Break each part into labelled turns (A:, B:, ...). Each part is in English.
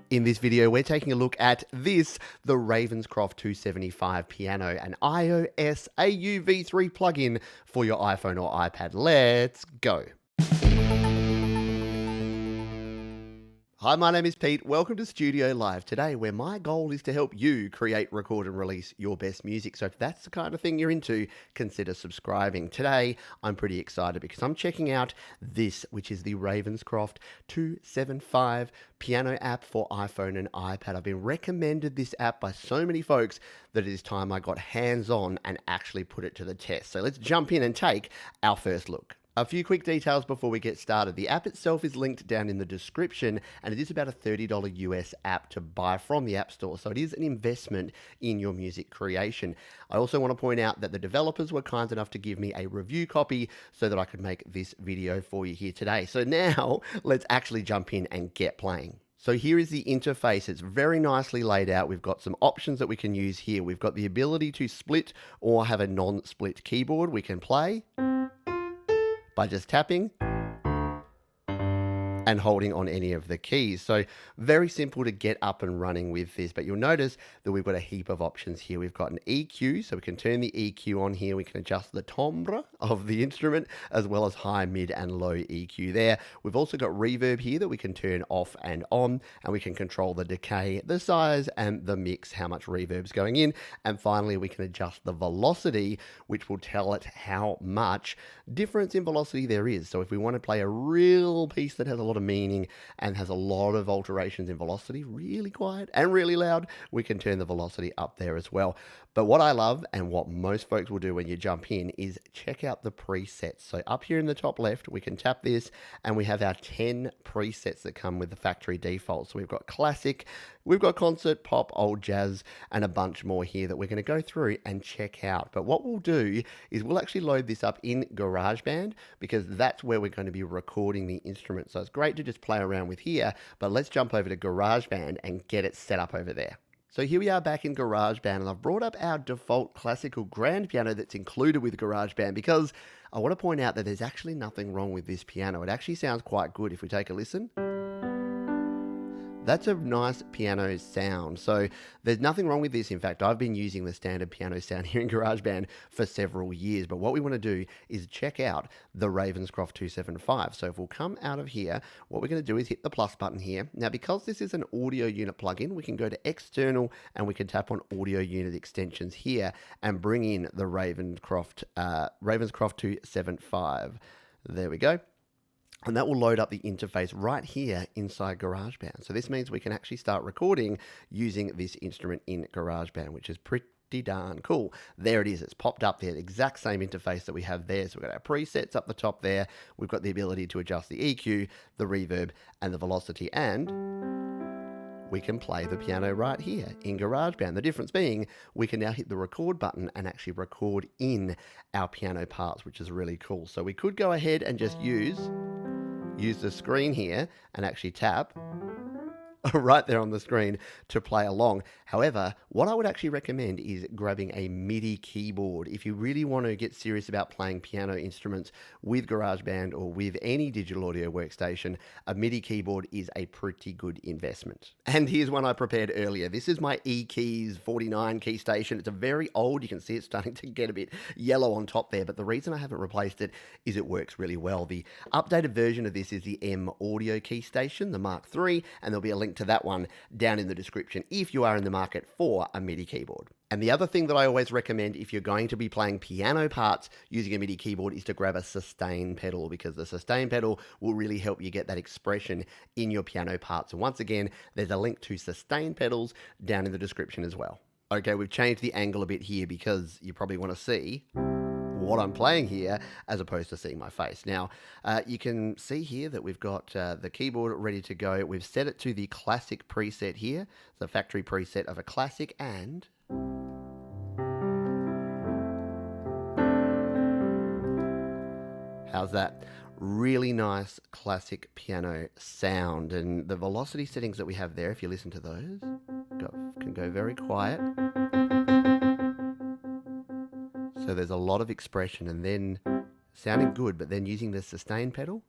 A: In this video, we're taking a look at this, the Ravenscroft 275 piano, an iOS AUV3 plugin for your iPhone or iPad. Let's go. Hi, my name is Pete. Welcome to Studio Live today, where my goal is to help you create, record, and release your best music. So if that's the kind of thing you're into, consider subscribing. Today, I'm pretty excited because I'm checking out this, which is the Ravenscroft 275 piano app for iPhone and iPad. I've been recommended this app by so many folks that it is time I got hands-on and actually put it to the test. So let's jump in and take our first look. A few quick details before we get started. The app itself is linked down in the description, and it is about a $30 US app to buy from the App Store, so it is an investment in your music creation. I also want to point out that the developers were kind enough to give me a review copy so that I could make this video for you here today. So now, let's actually jump in and get playing. So here is the interface. It's very nicely laid out. We've got some options that we can use here. We've got the ability to split or have a non-split keyboard. We can play by just tapping and holding on any of the keys. So very simple to get up and running with this, but you'll notice that we've got a heap of options here. We've got an EQ, so we can turn the EQ on here. We can adjust the timbre of the instrument, as well as high, mid, and low EQ there. We've also got reverb here that we can turn off and on, and we can control the decay, the size, and the mix, how much reverb's going in. And finally, we can adjust the velocity, which will tell it how much difference in velocity there is. So if we want to play a real piece that has a lot of meaning and has a lot of alterations in velocity, really quiet and really loud, we can turn the velocity up there as well. But what I love, and what most folks will do when you jump in, is check out the presets. So up here in the top left, we can tap this and we have our 10 presets that come with the factory default. So we've got classic, we've got concert, pop, old jazz, and a bunch more here that we're going to go through and check out. But what we'll do is we'll actually load this up in GarageBand, because that's where we're going to be recording the instrument. So it's great to just play around with here, but let's jump over to GarageBand and get it set up over there. So here we are back in GarageBand, and I've brought up our default classical grand piano that's included with GarageBand, because I want to point out that there's actually nothing wrong with this piano. It actually sounds quite good if we take a listen. That's a nice piano sound. So there's nothing wrong with this. In fact, I've been using the standard piano sound here in GarageBand for several years. But what we want to do is check out the Ravenscroft 275. So if we'll come out of here, what we're going to do is hit the plus button here. Now, because this is an audio unit plugin, we can go to external and we can tap on audio unit extensions here and bring in the Ravenscroft 275. There we go. And that will load up the interface right here inside GarageBand. So this means we can actually start recording using this instrument in GarageBand, which is pretty darn cool. There it is. It's popped up there, the exact same interface that we have there. So we've got our presets up the top there. We've got the ability to adjust the EQ, the reverb, and the velocity. And we can play the piano right here in GarageBand. The difference being we can now hit the record button and actually record in our piano parts, which is really cool. So we could go ahead and just use the screen here and actually tap right there on the screen to play along. However, what I would actually recommend is grabbing a MIDI keyboard. If you really want to get serious about playing piano instruments with GarageBand or with any digital audio workstation, a MIDI keyboard is a pretty good investment. And here's one I prepared earlier. This is my eKeys 49 key station. It's a very old, you can see it's starting to get a bit yellow on top there, but the reason I haven't replaced it is it works really well. The updated version of this is the M Audio key station, the Mark III, and there'll be a link to that one down in the description if you are in the market for a MIDI keyboard. And the other thing that I always recommend if you're going to be playing piano parts using a MIDI keyboard is to grab a sustain pedal, because the sustain pedal will really help you get that expression in your piano parts. And once again, there's a link to sustain pedals down in the description as well. Okay, we've changed the angle a bit here because you probably want to see what I'm playing here as opposed to seeing my face. Now, you can see here that we've got the keyboard ready to go. We've set it to the classic preset here, the factory preset of a classic, and how's that? Really nice classic piano sound. And the velocity settings that we have there, if you listen to those, can go very quiet. So there's a lot of expression, and then sounding good, but then using the sustain pedal,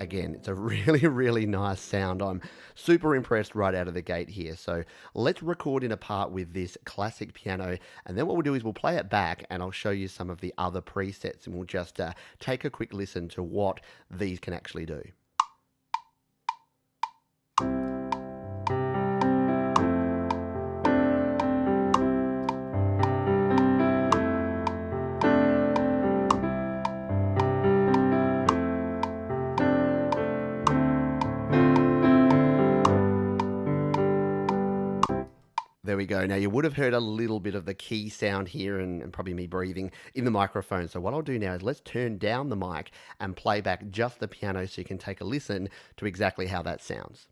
A: Again, it's a really, really nice sound. I'm super impressed right out of the gate here. So let's record in a part with this classic piano. And then what we'll do is we'll play it back and I'll show you some of the other presets and we'll just take a quick listen to what these can actually do. There we go. Now you would have heard a little bit of the key sound here and probably me breathing in the microphone. So what I'll do now is let's turn down the mic and play back just the piano so you can take a listen to exactly how that sounds.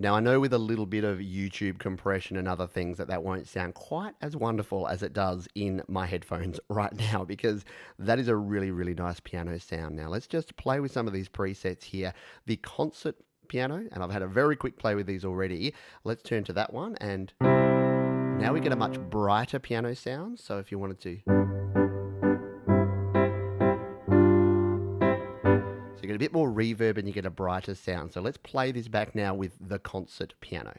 A: Now, I know with a little bit of YouTube compression and other things that won't sound quite as wonderful as it does in my headphones right now, because that is a really, really nice piano sound. Now, let's just play with some of these presets here. The concert piano, and I've had a very quick play with these already. Let's turn to that one, and now we get a much brighter piano sound. So if you wanted to... So you get a bit more reverb and you get a brighter sound. So let's play this back now with the concert piano.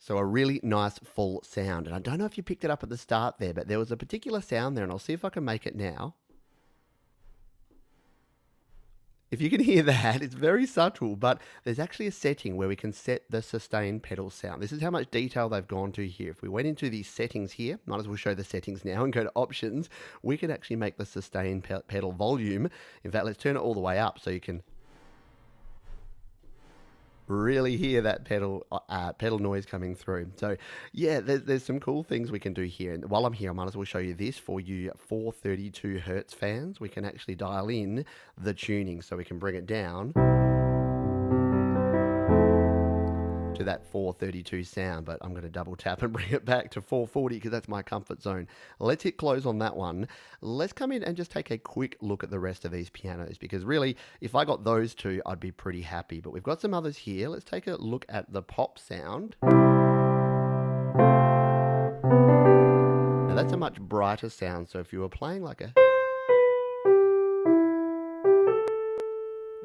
A: So a really nice full sound. And I don't know if you picked it up at the start there, but there was a particular sound there and I'll see if I can make it now. If you can hear that, it's very subtle, but there's actually a setting where we can set the sustain pedal sound. This is how much detail they've gone to here. If we went into the settings here, might as well show the settings now and go to options, we can actually make the sustain pedal volume. In fact, let's turn it all the way up so you can really hear that pedal noise coming through. So yeah, there's some cool things we can do here. And while I'm here, I might as well show you this for you 432 Hertz fans. We can actually dial in the tuning so we can bring it down to that 432 sound, but I'm going to double tap and bring it back to 440 because that's my comfort zone. Let's hit close on that one. Let's come in and just take a quick look at the rest of these pianos, because really, if I got those two, I'd be pretty happy. But we've got some others here. Let's take a look at the pop sound. Now that's a much brighter sound. So if you were playing like a...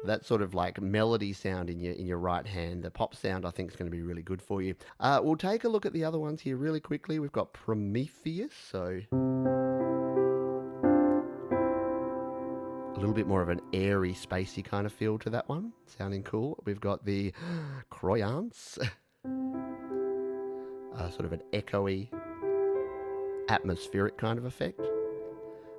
A: that sort of like melody sound in your right hand, the pop sound I think is going to be really good for you. We'll take a look at the other ones here really quickly. We've got Prometheus, so a little bit more of an airy, spacey kind of feel to that one, sounding cool. We've got the Croyance, sort of an echoey, atmospheric kind of effect.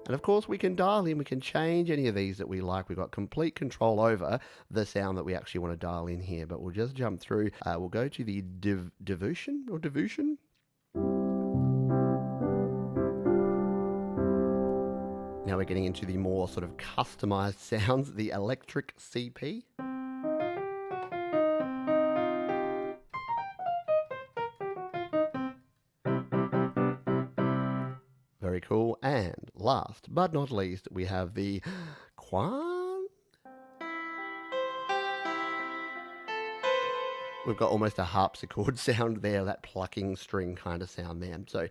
A: And of course, we can dial in, we can change any of these that we like. We've got complete control over the sound that we actually want to dial in here, but we'll just jump through. We'll go to the Devotion. Now we're getting into the more sort of customized sounds, the Electric CP. Very cool. And last but not least, we have the Quan. We've got almost a harpsichord sound there, that plucking string kind of sound there. So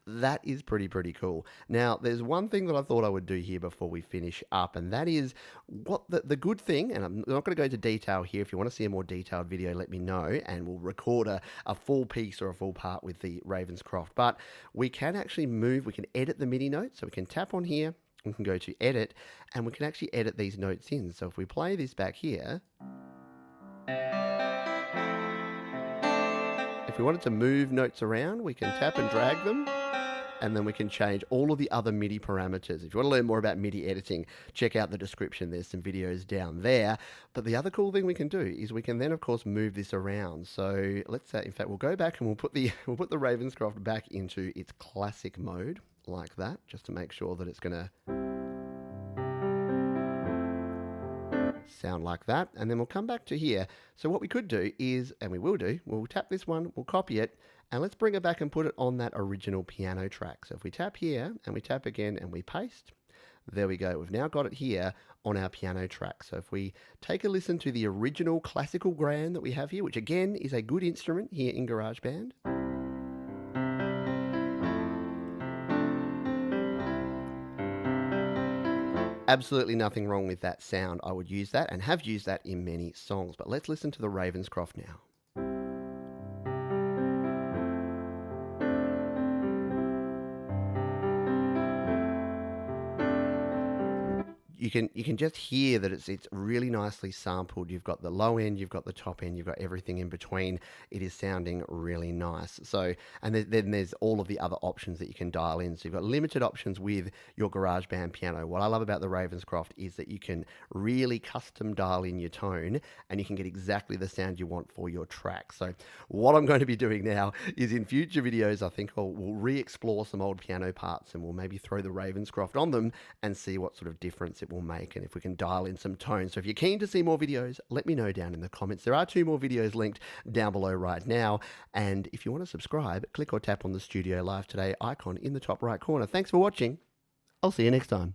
A: that is pretty cool. Now, there's one thing that I thought I would do here before we finish up, and that is what the good thing, and I'm not going to go into detail here. If you want to see a more detailed video, let me know, and we'll record a full piece or a full part with the Ravenscroft. But we can actually move, we can edit the MIDI notes, so we can tap on here, we can go to edit, and we can actually edit these notes in. So if we play this back here, if we wanted to move notes around, we can tap and drag them, and then we can change all of the other MIDI parameters. If you want to learn more about MIDI editing, check out the description. There's some videos down there. But the other cool thing we can do is we can then, of course, move this around. So let's say, in fact, we'll go back and we'll put the Ravenscroft back into its classic mode like that, just to make sure that it's going to sound like that. And then we'll come back to here. So what we could do is, and we will do, we'll tap this one, we'll copy it, and let's bring it back and put it on that original piano track. So if we tap here and we tap again and we paste, there we go. We've now got it here on our piano track. So if we take a listen to the original classical grand that we have here, which again is a good instrument here in GarageBand. Absolutely nothing wrong with that sound. I would use that and have used that in many songs. But let's listen to the Ravenscroft now. You can just hear that it's really nicely sampled. You've got the low end, you've got the top end, you've got everything in between. It is sounding really nice. So, and then there's all of the other options that you can dial in. So you've got limited options with your GarageBand piano. What I love about the Ravenscroft is that you can really custom dial in your tone and you can get exactly the sound you want for your track. So what I'm going to be doing now is in future videos, I think we'll re-explore some old piano parts and we'll maybe throw the Ravenscroft on them and see what sort of difference it will make and if we can dial in some tone. So if you're keen to see more videos, let me know down in the comments. There are 2 more videos linked down below right now. And if you want to subscribe, click or tap on the Studio Live Today icon in the top right corner. Thanks for watching. I'll see you next time.